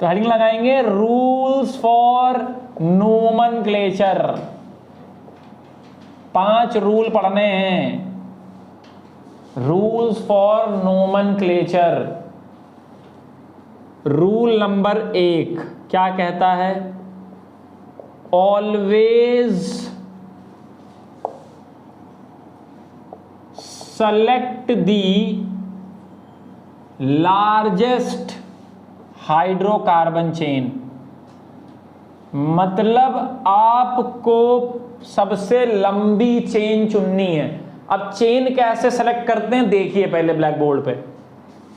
तो हेडिंग लगाएंगे rules for nomenclature. 5 rule पढ़ने हैं। Rules for nomenclature. Rule number 1 क्या कहता है? ऑलवेज सेलेक्ट दी लार्जेस्ट हाइड्रोकार्बन चेन। मतलब आपको सबसे लंबी चेन चुननी है। अब चेन कैसे सेलेक्ट करते हैं देखिए पहले ब्लैक बोर्ड पे।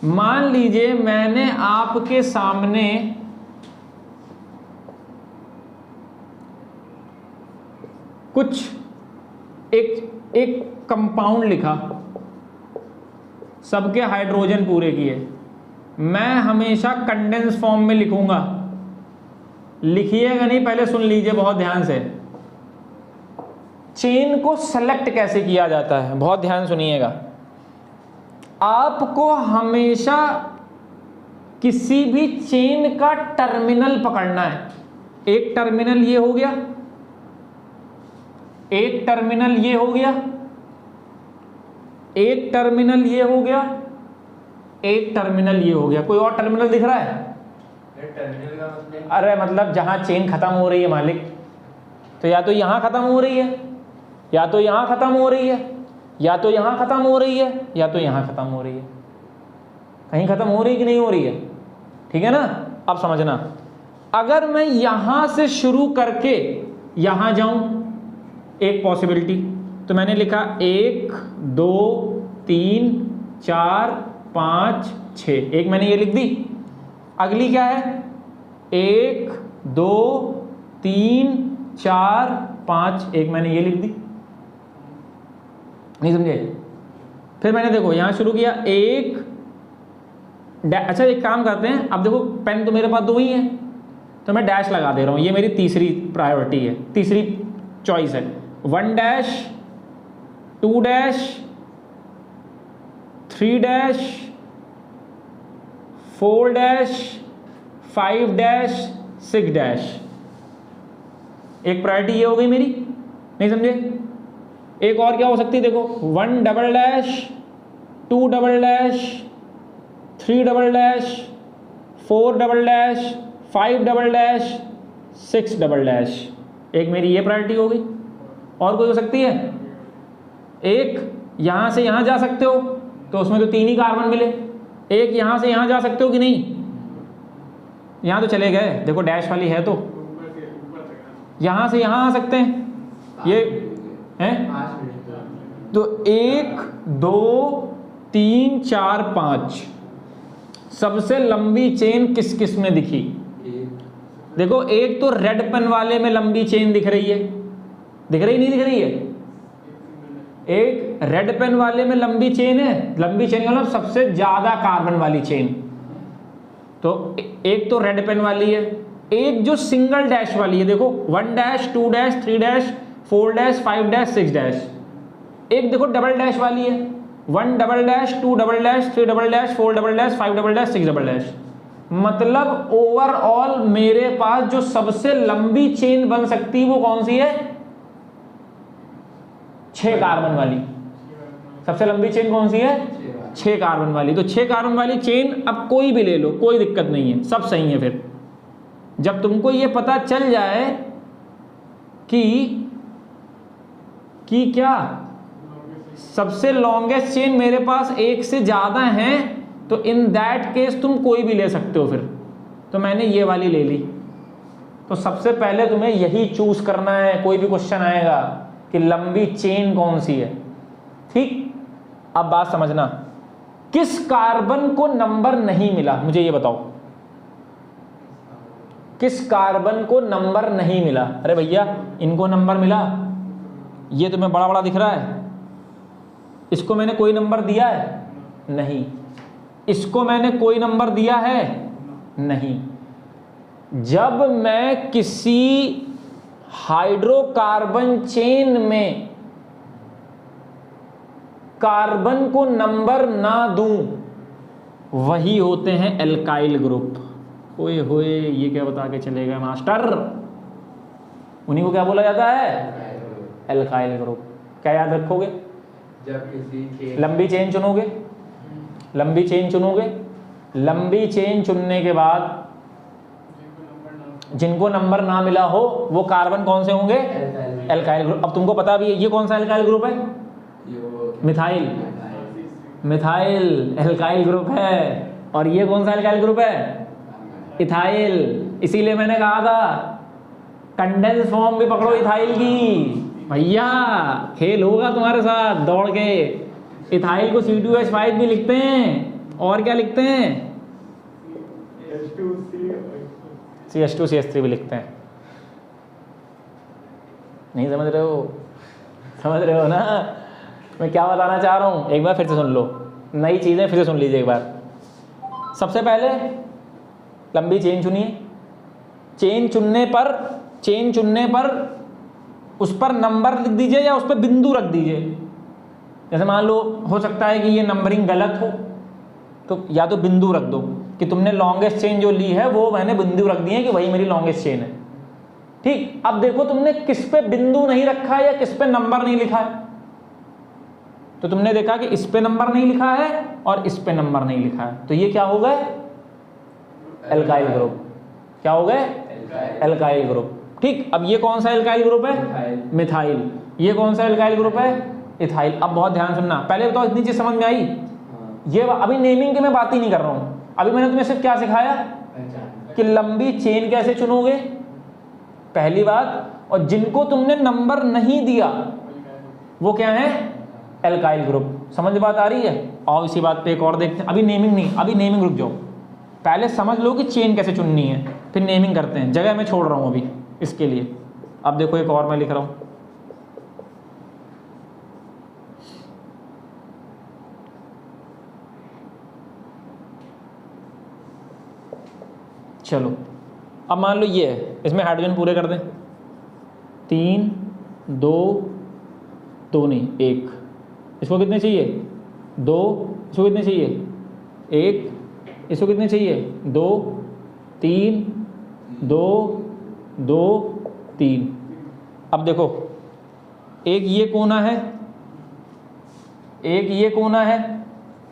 मान लीजिए मैंने आपके सामने कुछ एक कंपाउंड लिखा, सबके हाइड्रोजन पूरे किए। मैं हमेशा कंडेंस फॉर्म में लिखूंगा। लिखिएगा नहीं, पहले सुन लीजिए बहुत ध्यान से। चेन को सेलेक्ट कैसे किया जाता है बहुत ध्यान सुनिएगा। आपको हमेशा किसी भी चेन का टर्मिनल पकड़ना है। एक टर्मिनल ये हो गया, एक टर्मिनल ये हो गया, एक टर्मिनल ये हो गया, एक टर्मिनल ये हो गया। कोई और टर्मिनल दिख रहा है? टर्मिनल का मतलब? अरे मतलब जहां चेन खत्म हो रही है मालिक, तो या तो यहां खत्म हो रही है, या तो यहां खत्म हो रही है, या तो यहां खत्म हो रही है, या तो यहां खत्म हो रही है। कहीं खत्म हो रही है कि नहीं हो रही है? ठीक है ना? अब समझना, अगर मैं यहां से शुरू करके यहां जाऊं, एक पॉसिबिलिटी, तो मैंने लिखा 1 2 3 4 5 6, एक मैंने ये लिख दी। अगली क्या है? 1 2 3 4 5, एक मैंने ये लिख दी। नहीं समझे? फिर मैंने देखो यहां शुरू किया, अच्छा एक काम करते हैं, अब देखो पेन तो मेरे पास 2 ही है, तो मैं डैश लगा दे रहा हूं। ये मेरी तीसरी प्रायोरिटी है, तीसरी चॉइस है। 1 dash, 2 dash, 3 dash, 4 dash, 5 dash, 6 dash. एक प्रायोरिटी ये हो गई मेरी। नहीं समझे? एक और क्या हो सकती है देखो, 1 double dash, 2 double dash, 3 double dash, 4 double dash, 5 double dash, 6 double dash. एक मेरी ये प्रायोरिटी हो गई। और कोई हो सकती है? एक यहां से यहां जा सकते हो, तो उसमें तो 3 ही कार्बन मिले। एक यहां से यहां जा सकते हो कि नहीं? यहां तो चले गए, देखो डैश वाली है, तो यहां से यहां आ सकते हैं। ये है तो 1 2 3 4 5 सबसे लंबी चेन किस किस में दिखी? देखो एक तो रेड पेन वाले में लंबी चेन दिख रही है, दिख रही नहीं दिख रही है? एक रेड पेन वाले में लंबी चेन है, लंबी चेन का मतलब सबसे ज्यादा कार्बन वाली चेन, तो एक तो रेड पेन वाली है। एक जो सिंगल डैश वाली है, देखो 1 dash, 2 dash, 3 dash, 4 dash, 5 dash, 6 dash. एक देखो डबल डैश वाली है, 1 double dash, 2 double dash, 3 double dash, 4 double dash, 5 double dash, 6 double dash. मतलब ओवरऑल मेरे पास जो सबसे लंबी चेन बन सकती है वो कौन सी है? 6 कार्बन वाली। सबसे लंबी चेन कौन सी है? 6 कार्बन वाली। तो 6 कार्बन वाली चेन अब कोई भी ले लो, कोई दिक्कत नहीं है, सब सही है। फिर जब तुमको ये पता चल जाए कि क्या सबसे लॉन्गेस्ट चेन मेरे पास एक से ज्यादा है, तो इन दैट केस तुम कोई भी ले सकते हो। फिर तो मैंने ये वाली ले ली। तो सबसे पहले तुम्हें यही चूज करना है, कोई भी क्वेश्चन आएगा कि लंबी चेन कौन सी है। ठीक, अब बात समझना, किस कार्बन को नंबर नहीं मिला मुझे ये बताओ, किस कार्बन को नंबर नहीं मिला? अरे भैया इनको नंबर मिला, ये तुम्हें बड़ा बड़ा दिख रहा है, इसको मैंने कोई नंबर दिया है? नहीं। इसको मैंने कोई नंबर दिया है? नहीं। जब मैं किसी हाइड्रोकार्बन चेन में कार्बन को नंबर ना दूं, वही होते हैं एल्काइल ग्रुप। ओए होए, ये क्या बता के चले गए मास्टर? उन्हीं को क्या बोला जाता है? Alkyl group. क्या याद रखोगे? जब किसी लंबी चेन चुनोगे, लंबी चेन चुनोगे, लंबी चेन चुनने के बाद जिनको नंबर ना मिला हो वो कार्बन कौन से होंगे? Alkyl group. अब तुमको पता भी है ये कौन सा एल्काइल ग्रुप है? मिथाइल। मिथाइल एल्काइल ग्रुप है। और ये कौन सा एल्काइल ग्रुप है? इथाइल। इसीलिए मैंने कहा था कंडेंस फॉर्म भी पकड़ो इथाइल की। भैया खेल होगा तुम्हारे साथ दौड़ के। इथाइल को C2H5 भी लिखते हैं, और क्या लिखते हैं? CH2CH3 भी लिखते हैं। नहीं समझ रहे हो? समझ रहे हो ना मैं क्या बताना चाह रहा हूँ? एक बार फिर से सुन लो, नई चीज़ें फिर से सुन लीजिए एक बार। सबसे पहले लंबी चेन चुनिए। चेन चुनने पर उस पर नंबर लिख दीजिए या उस पर बिंदु रख दीजिए। जैसे मान लो हो सकता है कि ये नंबरिंग गलत हो, तो या तो बिंदु रख दो कि तुमने लॉन्गेस्ट चेन जो ली है वो मैंने बिंदु रख दी है कि वही मेरी लॉन्गेस्ट चेन है। ठीक, अब देखो तुमने किस पे बिंदु नहीं रखा है या किस पे नंबर नहीं लिखा है। तो तुमने देखा कि इस पे नंबर नहीं लिखा है और इस पे नंबर नहीं लिखा है, तो ये क्या हो गए? Alkyl group. क्या हो गए? Alkyl group. ठीक, अब ये कौन सा एल्काइल ग्रुप है? मिथाइल। ये कौन सा एल्काइल ग्रुप है? इथाइल। अब बहुत ध्यान सुनना, पहले बताओ इतनी चीज समझ में आई? ये अभी नेमिंग की मैं बात ही नहीं कर रहा हूं, अभी मैंने तुम्हें सिर्फ क्या सिखाया कि लंबी चेन कैसे चुनोगे, पहली बात। और जिनको तुमने नंबर नहीं दिया वो क्या है? Alkyl group. समझ बात आ रही है? आओ इसी बात पे एक और देखते हैं। अभी नेमिंग नहीं, अभी नेमिंग रुक जाओ, पहले समझ लो कि चेन कैसे चुननी है, फिर नेमिंग करते हैं। जगह मैं छोड़ रहा हूं अभी इसके लिए। अब देखो एक और मैं लिख रहा हूं, चलो अब मान लो ये है, इसमें हाइड्रोजन पूरे कर दें। 3 2 2 नहीं 1। इसको कितने चाहिए? 2। इसको कितने चाहिए? 1। इसको कितने चाहिए? 2 3 2 2 3। अब देखो एक ये कोना है, एक ये कोना है,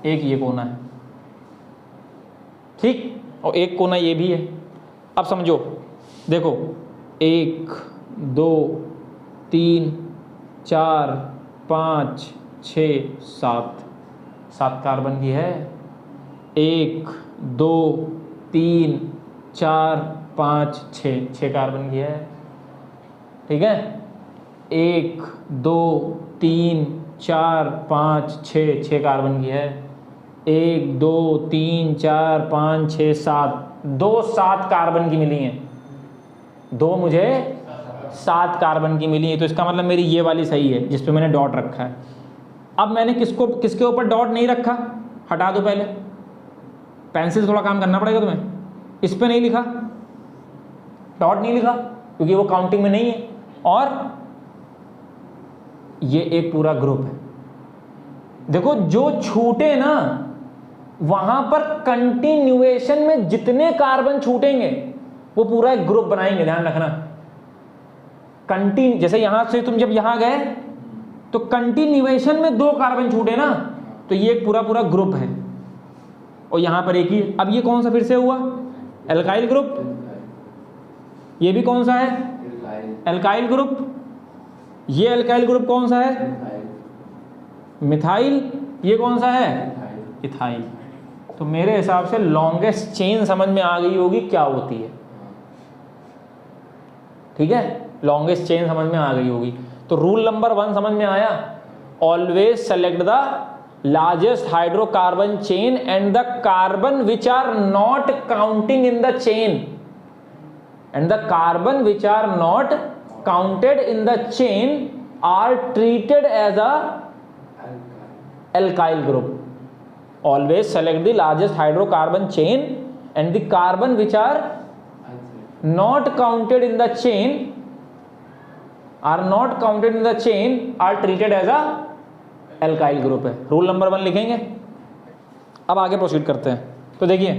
एक ये कोना है, ठीक, और एक कोना ये भी है। अब समझो, देखो 1 2 3 4 5 6 7 7 कार्बन की है। 1 2 3 4 5 6 कार्बन की है। ठीक है, 1 2 3 4 5 6 कार्बन की है। 1 2 3 4 5 6 7 दो 7 कार्बन की मिली हैं। दो मुझे 7 कार्बन की मिली है, तो इसका मतलब मेरी ये वाली सही है जिस पे मैंने डॉट रखा है। अब मैंने किसके ऊपर डॉट नहीं रखा, हटा दो पहले, पेंसिल से थोड़ा काम करना पड़ेगा तुम्हें। इस पे नहीं लिखा, डॉट नहीं लिखा क्योंकि वो काउंटिंग में नहीं है, और ये एक पूरा ग्रुप है। देखो जो छूटे ना, वहां पर कंटिन्यूएशन में जितने कार्बन छूटेंगे वो पूरा एक ग्रुप बनाएंगे, ध्यान रखना। जैसे यहां से तुम जब यहां गए तो कंटिन्यूएशन में 2 कार्बन छूटे ना, तो ये एक पूरा ग्रुप है, और यहां पर एक ही है। अब ये कौन सा फिर से हुआ? Alkyl group. ये भी कौन सा है? Alkyl group. ये एल्काइल ग्रुप कौन सा है? मिथाइल। ये कौन सा है? इथाइल। तो मेरे हिसाब से लॉन्गेस्ट चेन समझ में आ गई होगी क्या होती है। ठीक है, लॉन्गेस्ट चेन समझ में आ गई होगी। तो रूल नंबर 1 समझ में आया, always select the largest hydrocarbon chain and the carbon which are not counting in the chain, and the carbon which are not counted in the chain are treated as a alkyl group. Always select the largest hydrocarbon chain and the carbon which are not counted in the chain are treated as a alkyl group है। Rule number 1 लिखेंगे। अब आगे proceed करते हैं। तो देखिए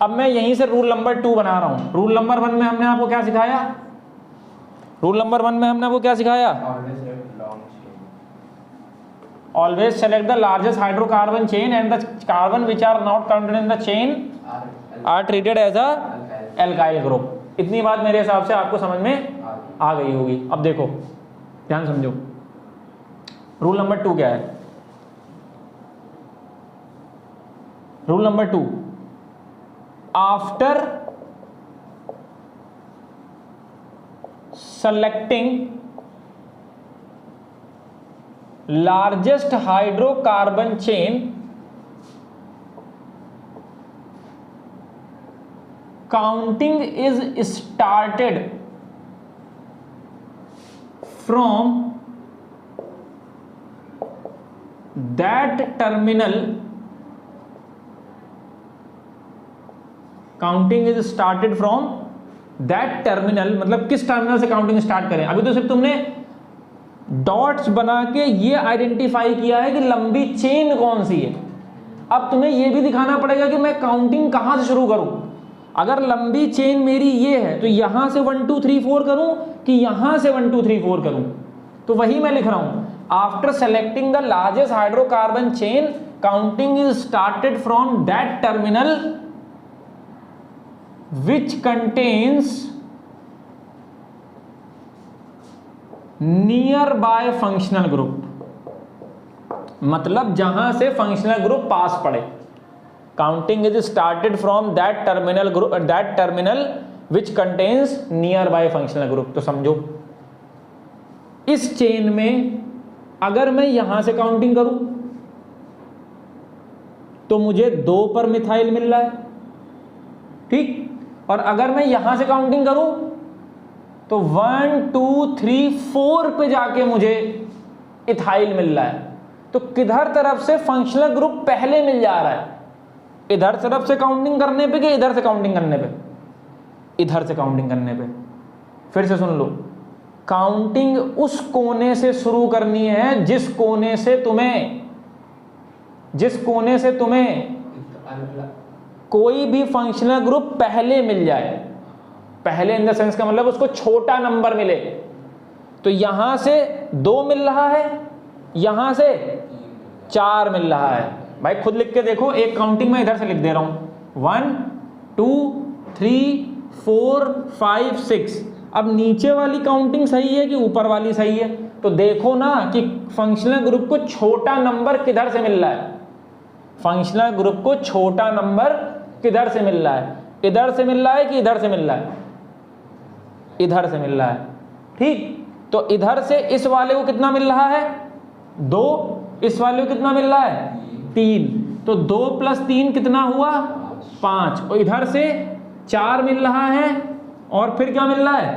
अब मैं यहीं से रूल नंबर 2 बना रहा हूं। रूल नंबर 1 में हमने आपको क्या सिखाया? रूल नंबर 1 में हमने आपको क्या सिखाया? Always select the largest hydrocarbon chain and the carbon which are not counted in the chain are treated as a alkyl group. इतनी बात मेरे हिसाब से आपको समझ में आ गई होगी। अब देखो, ध्यान समझो, रूल नंबर 2 क्या है? Rule number 2, after selecting largest hydrocarbon chain, counting is started from that terminal. Counting is started from that terminal, मतलब किस टर्मिनल से काउंटिंग स्टार्ट करें? अभी तो सिर्फ तुमने डॉट्स बना के ये आइडेंटिफाई किया है कि लंबी चेन कौन सी है। अब तुम्हें ये भी दिखाना पड़ेगा कि मैं काउंटिंग कहां से शुरू करूं। अगर लंबी चेन मेरी ये है तो यहां से 1 2 3 4 करूं कि यहां से 1 2 3 4 करूं? तो वही मैं लिख रहा हूं, after selecting the largest hydrocarbon chain counting is started from that terminal which contains nearby functional group, मतलब जहां से फंक्शनल ग्रुप पास पड़े। Counting is started from that terminal group, that terminal which contains near by functional group. तो समझो, इस chain में अगर मैं यहां से काउंटिंग करूं तो मुझे 2 पर मिथाइल मिल रहा है, ठीक। और अगर मैं यहां से काउंटिंग करूं तो 1 2 3 4 पे जाके मुझे इथाइल मिल रहा है। तो किधर तरफ से फंक्शनल ग्रुप पहले मिल जा रहा है? इधर तरफ से काउंटिंग करने पे कि इधर से काउंटिंग करने पे? इधर से काउंटिंग करने पे। फिर से सुन लो, काउंटिंग उस कोने से शुरू करनी है जिस कोने से तुम्हें कोई भी फंक्शनल ग्रुप पहले मिल जाए। पहले इन द सेंस का मतलब उसको छोटा नंबर मिले। तो यहां से 2 मिल रहा है, यहां से 4 मिल रहा है। भाई खुद लिख के देखो, एक काउंटिंग में इधर से लिख दे रहा हूं, 1 2 3 4 5 6। अब नीचे वाली काउंटिंग सही है कि ऊपर वाली सही है? तो देखो ना कि फंक्शनल ग्रुप को छोटा नंबर किधर से मिल रहा है। फंक्शनल ग्रुप को छोटा नंबर किधर से मिल रहा है? इधर से मिल रहा है कि इधर से मिल रहा है? इधर से मिल रहा है, ठीक। तो इधर से इस वाले को कितना मिल रहा है? 2। इस वाले को कितना मिल रहा है? 3। तो 2 + 3 कितना हुआ? 5। और इधर से 4 मिल रहा है और फिर क्या मिल रहा है?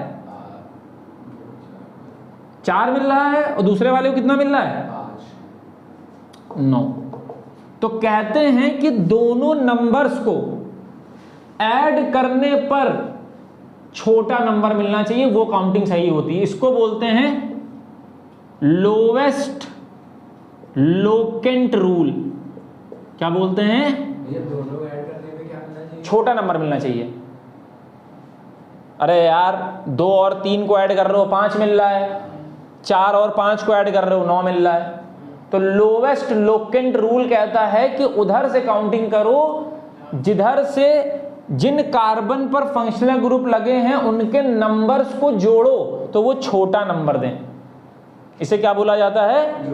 4 मिल रहा है और दूसरे वाले को कितना मिल रहा है? 9। तो कहते हैं कि दोनों नंबर्स को ऐड करने पर छोटा नंबर मिलना चाहिए, वो काउंटिंग सही होती है। इसको बोलते हैं लोवेस्ट लोकेंट रूल। क्या बोलते हैं? ये दोनों ऐड करने पे क्या मिलना चाहिए? छोटा नंबर मिलना चाहिए। अरे यार, 2 और 3 को ऐड कर रहे हो 5 मिल रहा है, 4 और 5 को ऐड कर रहे हो 9 मिल रहा है। तो लोवेस्ट लोकेंट रूल कहता है कि उधर से काउंटिंग करो जिधर से जिन कार्बन पर फंक्शनल ग्रुप लगे हैं उनके नंबर्स को जोड़ो तो वो छोटा नंबर दें। इसे क्या बोला जाता है?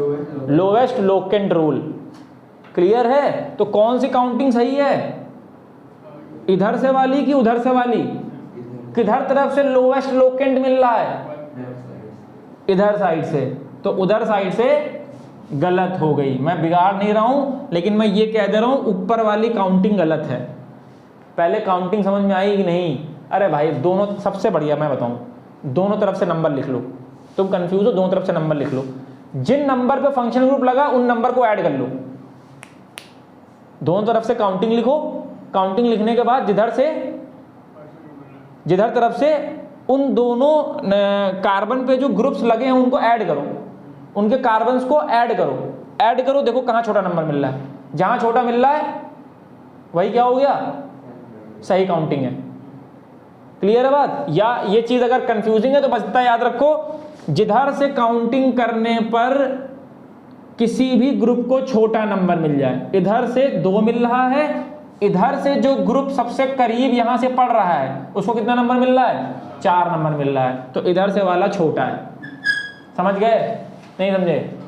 Lowest locant rule. क्लियर है? तो कौन सी काउंटिंग सही है? इधर से वाली कि उधर से वाली? किधर तरफ से लोवेस्ट लोकेंट मिल रहा है? इधर साइड से। तो उधर साइड से गलत हो गई। मैं बिगाड़ नहीं रहा हूं, लेकिन मैं ये कह दे रहा हूं ऊपर वाली काउंटिंग गलत है। पहले काउंटिंग समझ में आई कि नहीं? अरे भाई, दोनों सबसे बढ़िया मैं बताऊं, दोनों तरफ से नंबर लिख लो। तुम कंफ्यूज हो, दोनों तरफ से नंबर लिख लो। जिन नंबर पे फंक्शनल ग्रुप लगा उन नंबर को ऐड कर लो। दोनों तरफ से काउंटिंग लिखो। काउंटिंग लिखने के बाद जिधर तरफ से उन दोनों कार्बन पे जो ग्रुप्स लगे हैं उनको ऐड करो, उनके कार्बन्स को ऐड करो। देखो कहां छोटा नंबर मिल रहा है। जहां छोटा मिल रहा है वही क्या हो गया? सही काउंटिंग है। क्लियर है बात? या ये चीज अगर कंफ्यूजिंग है तो बचता याद रखो, जिधर से काउंटिंग करने पर किसी भी ग्रुप को छोटा नंबर मिल जाए, इधर से 2 मिल रहा है, इधर से जो ग्रुप सबसे करीब यहां से पढ़ रहा है उसको कितना नंबर मिल रहा है? 4 नंबर मिल रहा है, तो इधर से वाला छोटा है। समझ गए? नहीं समझे?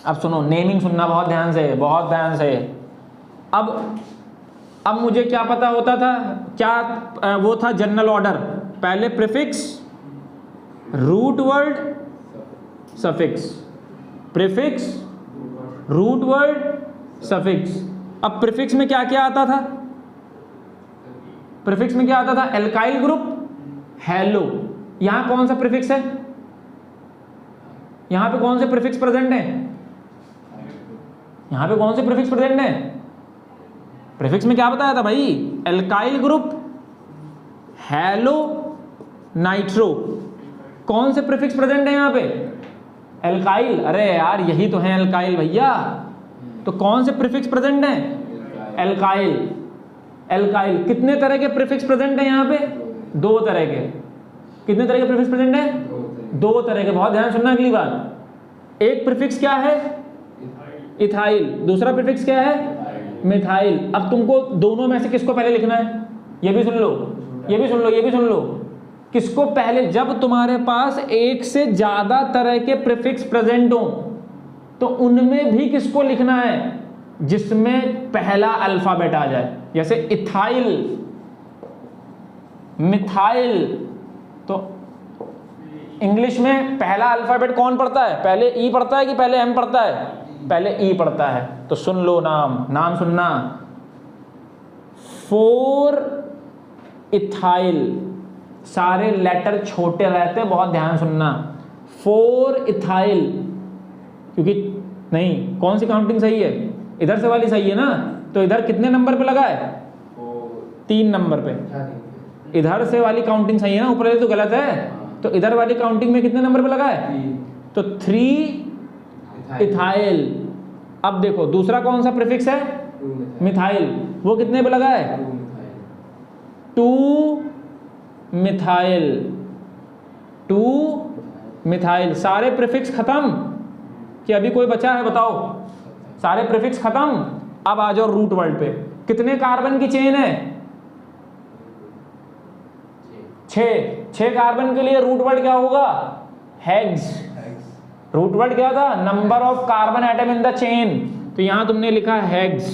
अब सुनो, नेमिंग सुनना बहुत ध्यान से, बहुत ध्यान से। अब मुझे क्या पता होता था, क्या वो था जनरल ऑर्डर, पहले prefix, root word, suffix, prefix, root word, suffix. अब प्रीफिक्स में क्या क्या आता था? प्रीफिक्स में क्या आता था? Alkyl group, hello. यहां कौन सा प्रीफिक्स है? यहां पे कौन से प्रीफिक्स प्रेजेंट है? यहां पे कौन से प्रीफिक्स प्रेजेंट है? प्रीफिक्स में क्या बताया था भाई? Alkyl group, hello, nitro. कौन से प्रीफिक्स प्रेजेंट है यहां पे? एल्काइल। अरे यार यही तो है एल्काइल भैया। तो कौन से प्रीफिक्स प्रेजेंट है? एल्काइल। एल्काइल। कितने तरह के प्रीफिक्स प्रेजेंट है यहां पे? 2 तरह के। कितने तरह के प्रीफिक्स प्रेजेंट है? 2 तरह के। बहुत ध्यान सुनना अगली बात। एक प्रीफिक्स क्या है? इथाइल। दूसरा प्रीफिक्स क्या है? मिथाइल। अब तुमको दोनों में से किसको पहले लिखना है? ये भी सुन लो, ये भी सुन लो, ये भी सुन लो। किसको पहले? जब तुम्हारे पास एक से ज्यादा तरह के प्रीफिक्स प्रेजेंट हो तो उनमें भी किसको लिखना है? जिसमें पहला अल्फाबेट आ जाए। जैसे इथाइल, मिथाइल। तो इंग्लिश में पहला अल्फाबेट कौन पढ़ता है? पहले ई पढ़ता है कि पहले एम पढ़ता है? पहले ई पढ़ता है। तो सुन लो नाम सुनना, 4 इथाइल। सारे लेटर छोटे रहते हैं, बहुत ध्यान सुनना। 4 इथाइल। क्योंकि नहीं, कौन सी काउंटिंग सही है? इधर से वाली सही है ना? तो इधर कितने नंबर पे लगा है? 3 नंबर पे। इधर से वाली काउंटिंग सही है ना? ऊपर वाली तो गलत है। तो इधर वाली काउंटिंग में कितने नंबर पे लगा है? तो 3 इथाइल। अब देखो दूसरा कौन सा प्रीफिक्स है? मिथाइल। वो कितने पे लगा है? 2 मिथाइल। 2 मिथाइल। सारे प्रीफिक्स खत्म कि अभी कोई बचा है? बताओ। सारे प्रीफिक्स खत्म। अब आ जाओ रूट वर्ड पे। कितने कार्बन की चेन है? 6 कार्बन के लिए रूट वर्ड क्या होगा? हेक्स। रूट वर्ड क्या था? Number of carbon atom in the chain. तो यहां तुमने लिखा हेक्स।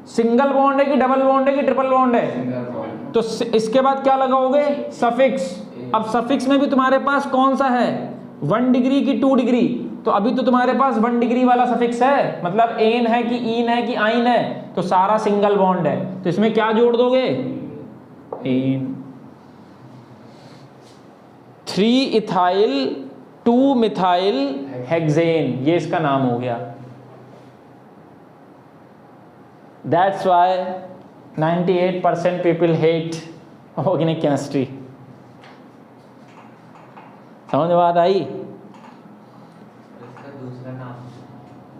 सिंगल बॉन्ड है कि डबल बॉन्ड है कि ट्रिपल बॉन्ड है? तो इसके बाद क्या लगाओगे? सफिक्स। अब सफिक्स में भी तुम्हारे पास कौन सा है? 1 डिग्री की 2 डिग्री? तो अभी तो तुम्हारे पास 1 डिग्री वाला सफिक्स है, मतलब एन है कि ईन है कि आइन है, तो सारा सिंगल बॉन्ड है। तो इसमें क्या जोड़ दोगे? एन। 3 इथाइल 2 मिथाइल हेक्सेन, ये इसका नाम हो गया। That's why 98% people hate organic chemistry. समझ में बात आई?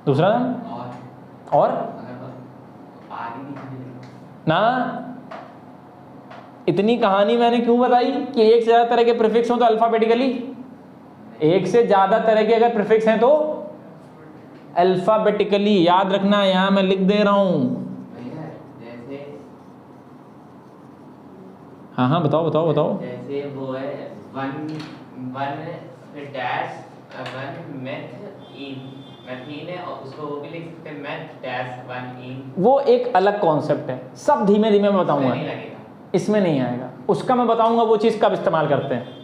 दूसरा नाम और ना, इतनी कहानी मैंने क्यों बताई कि एक से ज्यादा तरह के प्रीफिक्स हो तो अल्फाबेटिकली, एक से ज्यादा तरह के अगर प्रीफिक्स हैं तो अल्फाबेटिकली। याद रखना, यहां मैं लिख दे रहा हूं। हाँ बताओ बताओ बताओ। जैसे वो है 1 डैश 1 मेथीन है, और उसको वो भी लिख सकते हैं मेथ डैश 1 इन। वो एक अलग कॉन्सेप्ट है, सब धीमे धीमे मैं बताऊंगा, इसमें नहीं आएगा। उसका मैं बताऊंगा वो चीज कब इस्तेमाल करते हैं।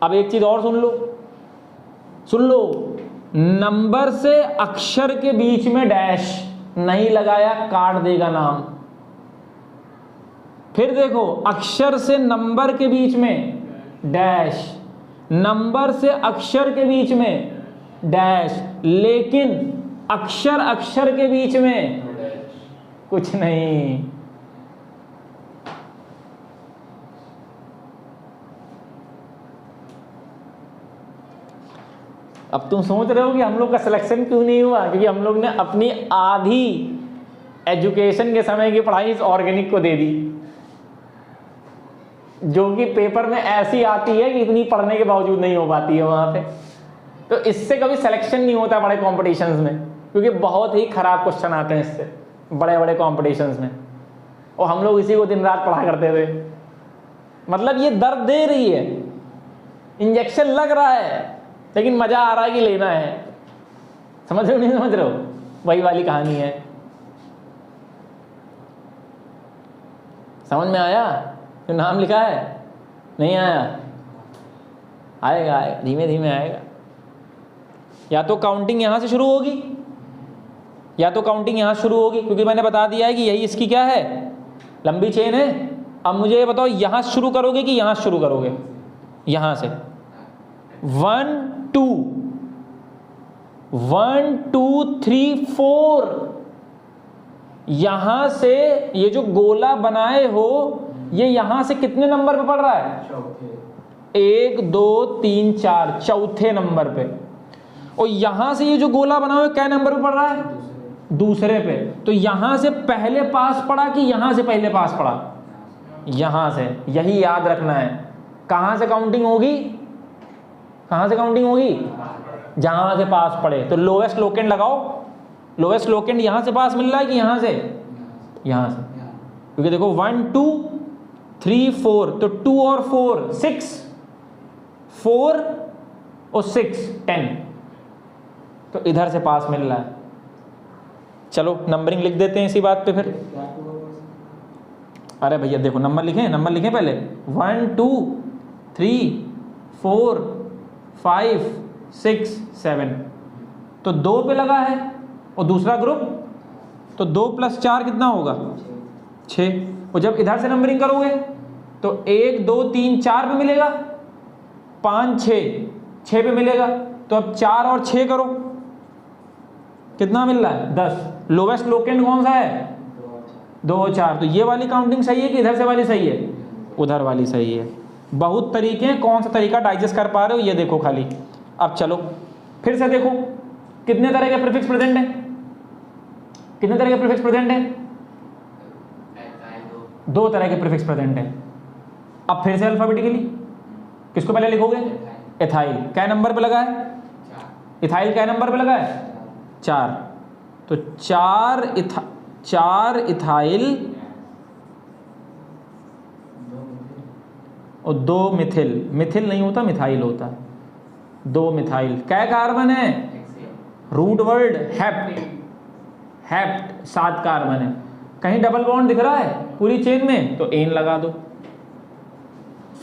अब एक चीज और सुन लो, सुन लो। नंबर से अक्षर के बीच में डैश नहीं लगाया, काट देगा नाम। फिर देखो, अक्षर से नंबर के बीच में डैश, नंबर से अक्षर के बीच में डैश, लेकिन अक्षर अक्षर के बीच में कुछ नहीं। अब तुम सोच रहे हो कि हम लोग का सिलेक्शन क्यों नहीं हुआ? क्योंकि हम लोग ने अपनी आधी एजुकेशन के समय की पढ़ाई इस ऑर्गेनिक को दे दी, जो कि पेपर में ऐसी आती है कि इतनी पढ़ने के बावजूद नहीं हो पाती है वहां पे। तो इससे कभी सिलेक्शन नहीं होता बड़े कॉम्पिटिशन्स में, क्योंकि बहुत ही खराब क्वेश्चन आते हैं इससे बड़े बड़े कॉम्पिटिशन्स में, और हम लोग इसी को दिन रात पढ़ा करते थे। मतलब ये दर्द दे रही है, इंजेक्शन लग रहा है, लेकिन मजा आ रहा है कि लेना है। समझ रहे हो नहीं समझ रहे हो? वही वाली कहानी है। समझ में आया जो नाम लिखा है? नहीं आया? आएगा आएगा, धीमे धीमे आएगा। या तो काउंटिंग यहां से शुरू होगी, या तो काउंटिंग यहां शुरू होगी, क्योंकि मैंने बता दिया है कि यही इसकी क्या है, लंबी चेन है। अब मुझे ये बताओ, यहां से शुरू करोगे कि यहां से शुरू करोगे? यहां से 1 2 1 2 3 4। यहां से ये जो गोला बनाए हो, ये यहां से कितने नंबर पे पड़ रहा है? 1 2 3 4, चौथे नंबर पे। और यहां से ये जो गोला बना हुआ है क्या नंबर पे पड़ रहा है? दूसरे पे। तो यहां से पहले पास पड़ा कि यहां से पहले पास पड़ा? यहां से। यही याद रखना है। कहां से काउंटिंग होगी? कहां से काउंटिंग होगी? जहां से पास पड़े। तो लोएस्ट लोकेंड लगाओ। लोएस्ट लोकेंड यहां से पास मिल रहा है कि यहां से? यहां से। क्योंकि देखो 1 2 3 4, तो 2 और 4 6, 4 और 6 10, तो इधर से पास मिल रहा है। चलो नंबरिंग लिख देते हैं इसी बात पे फिर। अरे भैया देखो नंबर लिखें पहले। 1 2 3 4 5 6 7, तो 2 पे लगा है। और दूसरा ग्रुप, तो 2 + 4 कितना होगा? 6। और जब इधर से नंबरिंग करोगे तो 1 2 3 4 पे मिलेगा, 5 6 पे मिलेगा। तो अब 4 और 6 करो, कितना मिल रहा है? 10। लोवेस्ट लोकेंड कौन सा है? 2 और 4। तो ये वाली काउंटिंग सही है कि इधर से वाली सही है? उधर वाली सही है। बहुत तरीके हैं, कौन सा तरीका डाइजेस्ट कर पा रहे हो ये देखो खाली। अब चलो फिर से देखो, कितने तरह के प्रीफिक्स प्रेजेंट है? कितने तरह के प्रीफिक्स प्रेजेंट है? 2 तरह के प्रीफिक्स प्रेजेंट है। अब फिर से अल्फाबेटिकली किसको पहले लिखोगे? एथाइल। क्या नंबर पे लगा है? इथाइल क्या नंबर पे लगा है? 4। तो 4 इथाइल और 2 मिथिल। मिथिल नहीं होता, मिथाइल होता। 2 मिथाइल। क्या कार्बन है? Root word hept. Hept 7 carbon है। कहीं डबल बॉन्ड दिख रहा है पूरी चेन में? तो एन लगा दो।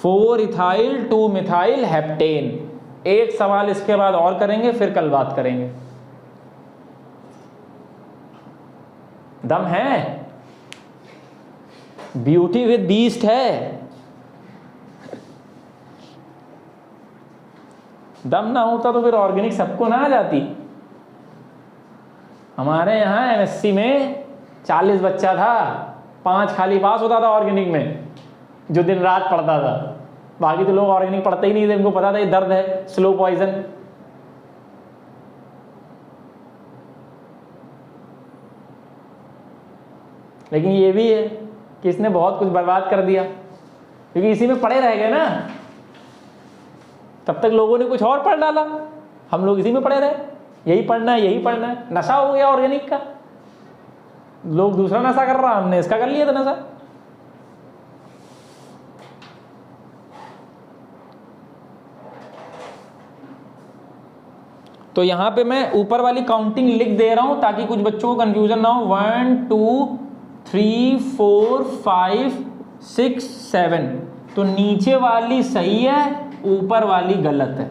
4 इथाइल 2 मिथाइल हेप्टेन। एक सवाल इसके बाद और करेंगे, फिर कल बात करेंगे। दम है? ब्यूटी विद बीस्ट है। दम ना होता तो फिर ऑर्गेनिक सबको ना आ जाती। हमारे यहाँ एमएससी में 40 बच्चा था, 5 खाली पास होता था ऑर्गेनिक में, जो दिन रात पढ़ता था। बाकी तो लोग ऑर्गेनिक पढ़ते ही नहीं थे, उनको पता था ये दर्द है, स्लो पॉइजन। लेकिन ये भी है कि इसने बहुत कुछ बर्बाद कर दिया, क्योंकि इसी में पड़े रह गए ना। तब तक लोगों ने कुछ और पढ़ डाला, हम लोग इसी में पड़े रहे, यही पढ़ना है यही पढ़ना है। नशा हो गया ऑर्गेनिक का। लोग दूसरा नशा कर रहा, हमने इसका कर लिया था नशा। तो यहां पे मैं ऊपर वाली काउंटिंग लिख दे रहा हूं ताकि कुछ बच्चों को कंफ्यूजन ना हो। 1 2 3 4 5 6 7, तो नीचे वाली सही है, ऊपर वाली गलत है,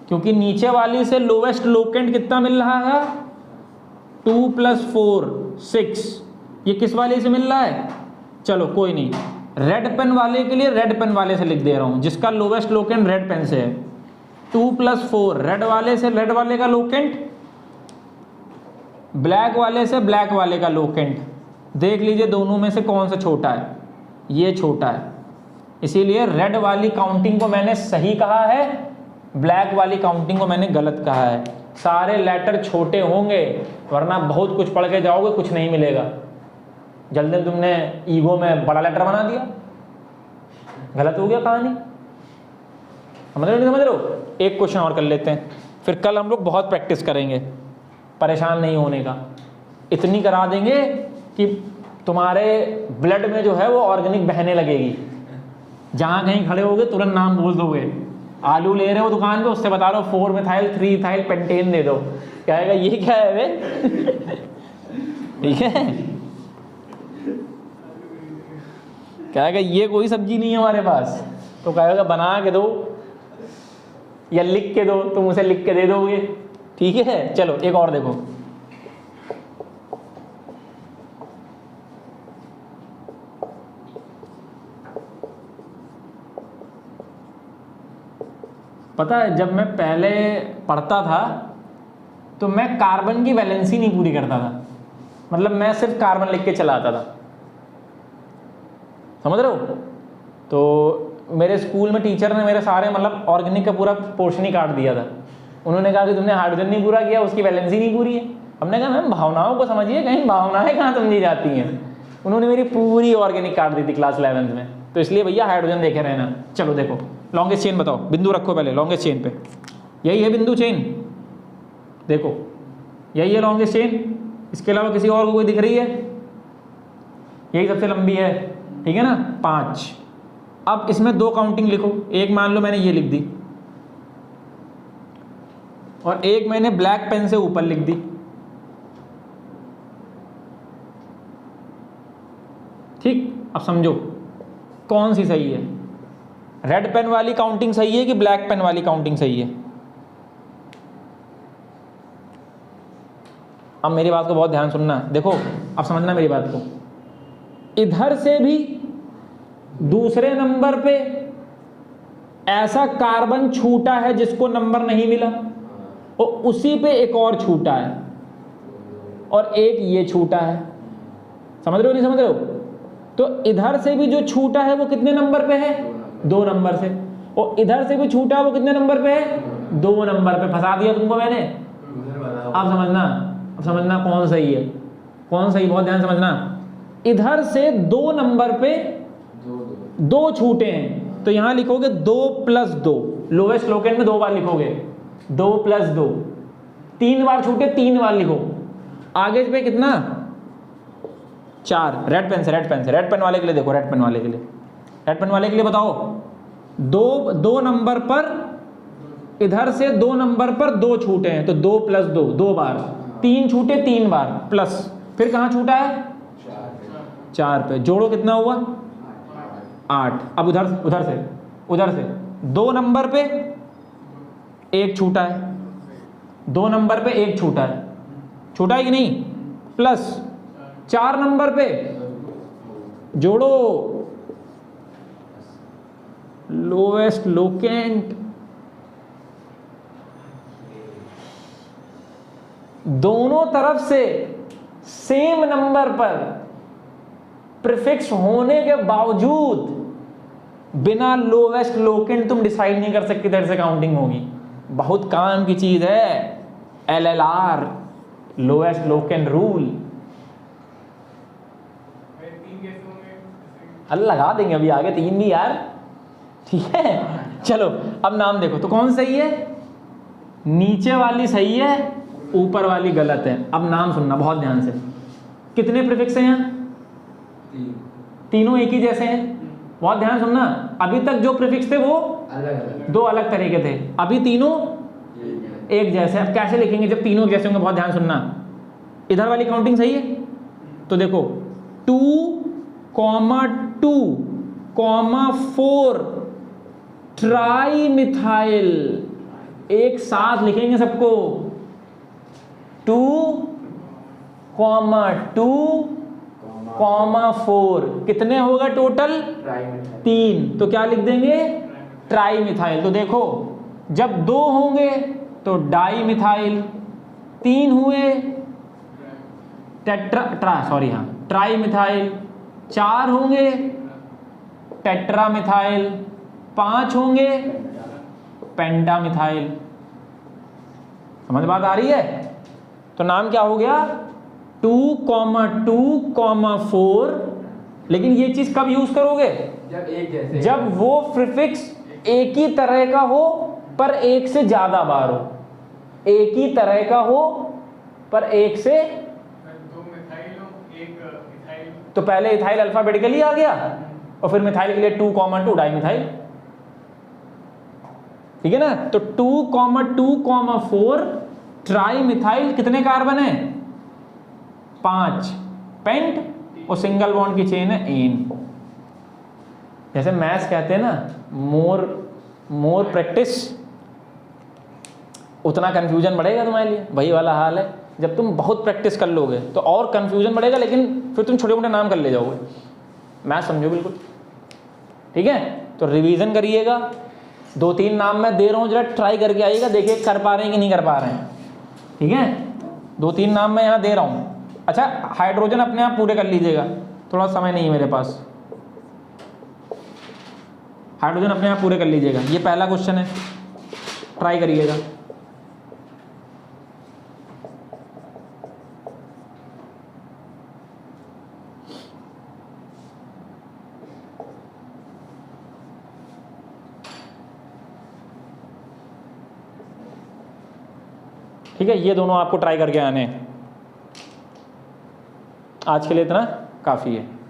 क्योंकि नीचे वाली से लोवेस्ट लोकेंट कितना मिल रहा है? 2 + 4 6। ये किस वाले से मिल रहा है? चलो कोई नहीं, रेड पेन वाले के लिए रेड पेन वाले से लिख दे रहा हूं, जिसका लोवेस्ट लोकेंट रेड पेन से है। 2 + 4 रेड वाले से रेड वाले का लोकेंट, ब्लैक वाले से ब्लैक वाले का लोकेंट। देख लीजिए दोनों में से कौन सा छोटा है? ये छोटा है, इसीलिए रेड वाली काउंटिंग को मैंने सही कहा है, ब्लैक वाली काउंटिंग को मैंने गलत कहा है। सारे लेटर छोटे होंगे, वरना बहुत कुछ पढ़ के जाओगे कुछ नहीं मिलेगा। जल्दी तुमने ईगो में बड़ा लेटर बना दिया, गलत हो गया कहानी। समझ रहे हो नहीं समझ रहे हो? एक क्वेश्चन और कर लेते हैं, फिर कल हम लोग बहुत प्रैक्टिस करेंगे, परेशान नहीं होने का। इतनी करा देंगे कि तुम्हारे ब्लड में जो है वो ऑर्गेनिक बहने लगेगी, जहाँ कहीं खड़े होगे तुरंत नाम बोल दोगे। आलू ले रहे हो दुकान पे, उससे बता रहे हो 4-methyl 3-ethyl पेंटेन दे दो, कहेगा ये क्या है वे ठीक है, कहेगा ये कोई सब्जी नहीं है हमारे पास, तो कहेगा बना के दो या लिख के दो, तुम उसे लिख के दे दोगे। ठीक है, चलो एक और देखो। पता है जब मैं पहले पढ़ता था तो मैं कार्बन की वैलेंसी नहीं पूरी करता था, मतलब मैं सिर्फ कार्बन लिख के चला आता था। समझ रहे हो? तो मेरे स्कूल में टीचर ने मेरे सारे मतलब ऑर्गेनिक का पूरा पोर्शन ही काट दिया था। उन्होंने कहा कि तुमने हाइड्रोजन नहीं पूरा किया, उसकी वैलेंसी नहीं पूरी है। हमने कहा मैम भावनाओं को समझिए, कहीं भावनाएं कहाँ समझी जाती हैं। उन्होंने मेरी पूरी ऑर्गेनिक काट दी थी क्लास 11th में। तो इसलिए भैया हाइड्रोजन देखे रहना। चलो देखो लॉन्गेस्ट चेन बताओ, बिंदु रखो पहले लॉन्गेस्ट चेन पे। यही है बिंदु चेन, देखो यही है लॉन्गेस्ट चेन, इसके अलावा किसी और को कोई दिख रही है? यही सबसे लंबी है, ठीक है ना, 5। अब इसमें 2 काउंटिंग लिखो, एक मान लो मैंने ये लिख दी और एक मैंने ब्लैक पेन से ऊपर लिख दी। ठीक, अब समझो कौन सी सही है, रेड पेन वाली काउंटिंग सही है कि ब्लैक पेन वाली काउंटिंग सही है? अब मेरी बात को बहुत ध्यान सुनना, देखो अब समझना मेरी बात को। इधर से भी दूसरे नंबर पे ऐसा कार्बन छूटा है जिसको नंबर नहीं मिला, और उसी पे एक और छूटा है, और एक ये छूटा है। समझ रहे हो नहीं समझ रहे हो? तो इधर से भी जो छूटा है वो कितने नंबर पे है? 2 नंबर से। और इधर से भी छूटा है वो कितने नंबर पे है? 2 नंबर पे। फंसा दिया तुमको मैंने। अब समझना कौन सही है, कौन सही, बहुत ध्यान समझना। इधर से 2 नंबर पे 2 छूटे हैं, तो यहां लिखोगे 2 + 2, लोवेस्ट लोकेंड में 2 बार लिखोगे, 2 + 2। 3 बार छूटे, 3 बार लिखो। आगे पे कितना? 4। रेड पेन से, रेड पेन वाले के लिए देखो, रेड पेन वाले के लिए बताओ। 2 नंबर पर, इधर से 2 नंबर पर 2 छूटे हैं, तो 2 + 2, 2 बार। 3 छूटे, 3 बार, प्लस फिर कहाँ छूटा है? 4 पे। जोड़ो कितना हुआ? 8। अब उधर से 2 नंबर पे 1 छूटा है, 2 नंबर पे 1 छूटा है, छूटा है कि नहीं? प्लस 4 नंबर पे जोड़ो लोवेस्ट लोकेंट, दोनों तरफ से सेम नंबर पर प्रीफिक्स होने के बावजूद बिना लोवेस्ट लोकेंट तुम डिसाइड नहीं कर सकते इधर से काउंटिंग होगी। बहुत काम की चीज है LLR, लोवेस्ट लोकेंट रूल। अरे लगा देंगे अभी आगे 3 भी यार, ठीक है। चलो अब नाम देखो तो कौन सही है? नीचे वाली सही है, ऊपर वाली गलत है। अब नाम सुनना बहुत ध्यान से। कितने प्रीफिक्स हैं यहाँ? 3। तीनों एक ही जैसे हैं, बहुत ध्यान सुनना। अभी तक जो प्रीफिक्स थे वो अलग 2 अलग तरह के थे, अभी तीनों एक जैसे। अब कैसे लिखेंगे जब तीनों एक जैसे होंगे? बहुत ध्यान सुनना। इधर वाली काउंटिंग सही है तो देखो 2, 2, 4 ट्राई मिथाइल, एक साथ लिखेंगे सबको। 2, 2, 4 कितने होगा टोटल? 3। तो क्या लिख देंगे? Tri methyl. तो देखो जब 2 होंगे तो डाई मिथाइल, 3 हुए ट्राई मिथाइल, 4 होंगे टेट्रा मिथाइल, 5 होंगे पेंटा मिथाइल। समझ बात आ रही है? तो नाम क्या हो गया? 2,2,4, लेकिन ये चीज कब यूज करोगे? जब एक जैसे, जब वो प्रीफिक्स एक ही तरह का हो पर एक से ज्यादा बार हो। एक ही तरह का हो पर एक से, दो मिथाइल हो, एक इथाइल। तो पहले इथाइल अल्फाबेटिकली आ गया और फिर मिथाइल के लिए 2,2 डाइमिथाइल, ठीक है ना। तो 2,2,4 ट्राई मिथाइल कितने कार्बन है? 5 पेंट और सिंगल बॉन्ड की चेन है एन। जैसे मैथ्स कहते हैं ना, मोर प्रैक्टिस उतना कंफ्यूजन बढ़ेगा तुम्हारे लिए, वही वाला हाल है। जब तुम बहुत प्रैक्टिस कर लोगे तो और कंफ्यूजन बढ़ेगा, लेकिन फिर तुम छोटे मोटे नाम कर ले जाओगे। मैथ्स समझो बिल्कुल, ठीक है। तो रिवीजन करिएगा, 2-3 नाम मैं दे रहा हूँ, जरा ट्राई करके आइएगा, देखिए कर पा रहे हैं कि नहीं कर पा रहे हैं, ठीक है। 2-3 नाम मैं यहाँ दे रहा हूँ। अच्छा, हाइड्रोजन अपने आप पूरे कर लीजिएगा, थोड़ा समय नहीं है मेरे पास। हाइड्रोजन अपने आप पूरे कर लीजिएगा, ये पहला क्वेश्चन है, ट्राई करिएगा। ठीक है, ये दोनों आपको ट्राई करके आने हैं। आज के लिए इतना काफ़ी है।